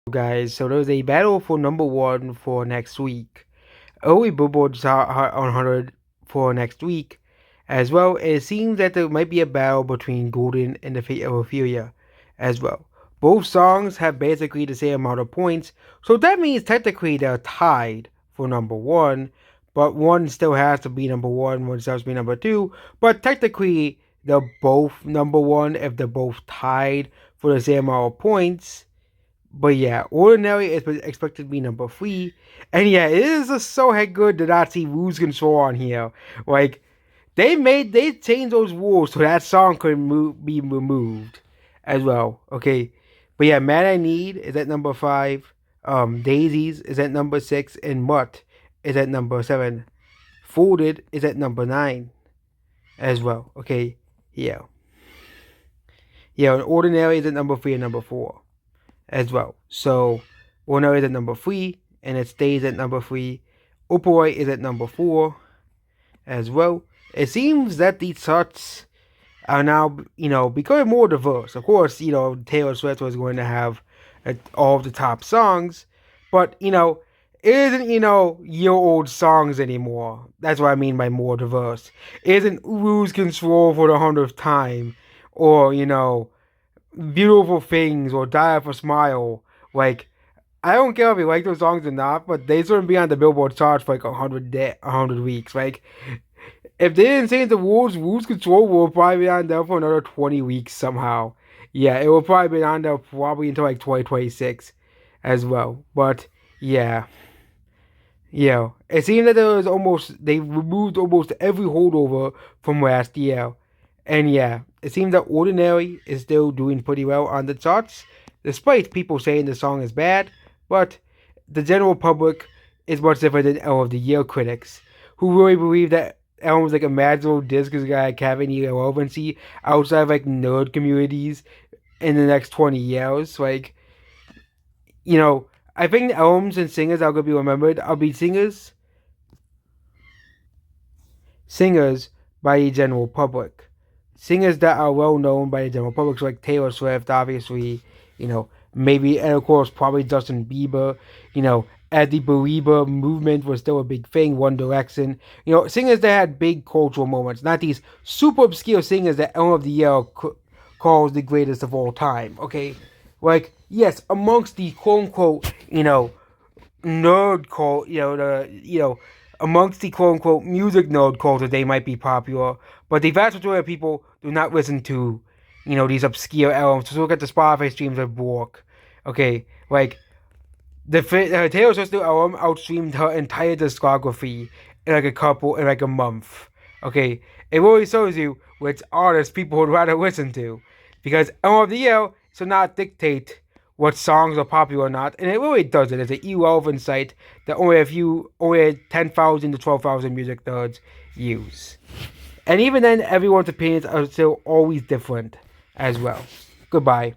Guys, so there's a battle for number one for next week. Early Billboard's Hot 100 for next week. As well, it seems that there might be a battle between Golden and the Fate of Ophelia as well. Both songs have basically the same amount of points, so that means technically they're tied for number one, but one still has to be number one still has to be number two, but technically they're both number one if they're both tied for the same amount of points. But yeah, Ordinary is expected to be number three. And yeah, it is just so heck good to not see Lose Control on here. Like, they changed those rules so that song could be removed as well. Okay. But yeah, Man I Need is at number five. Daisies is at number six. And Mutt is at number seven. Folded is at number nine as well. Okay. Yeah. Yeah, and Ordinary is at number three and number four as well. So Ordinary is at number three, and it stays at number three. Opioid is at number four as well. It seems that these charts are now, becoming more diverse. Of course, Taylor Swift was going to have all of the top songs, but, it isn't, year-old songs anymore. That's what I mean by more diverse. It isn't Lose Control for the 100th time, or, Beautiful Things or Die of a Smile. Like, I don't care if you like those songs or not, but they shouldn't be on the Billboard charts for like 100 weeks. Like, if they didn't change the rules, Lose Control will probably be on there for another 20 weeks somehow. Yeah, it will probably be on there probably until like 2026 as well. But yeah. Yeah, it seems that they removed almost every holdover from last year. And yeah, it seems that Ordinary is still doing pretty well on the charts, despite people saying the song is bad. But the general public is much different than all of the year critics, who really believe that albums like Imaginal Disc is gonna have any relevancy outside of like nerd communities in the next 20 years. Like, I think albums and singers that are gonna be remembered are be singers by the general public. Singers that are well known by the general public, so like Taylor Swift, obviously, maybe, and of course, probably Justin Bieber, as the Belieber movement was still a big thing, One Direction, singers that had big cultural moments, not these super obscure singers that end of the year calls the greatest of all time, okay? Like, yes, amongst the quote unquote, nerd cult, amongst the quote unquote music nerd culture, they might be popular, but the vast majority of people do not listen to, these obscure albums. Just look at the Spotify streams of Bork. Okay, like the Taylor Swift album outstreamed her entire discography in like a month. Okay, it really shows you which artists people would rather listen to, because album of the year should not dictate what songs are popular or not, and it really doesn't. It's an irrelevant site that only 10,000 to 12,000 music nerds use. And even then, everyone's opinions are still always different as well. Goodbye.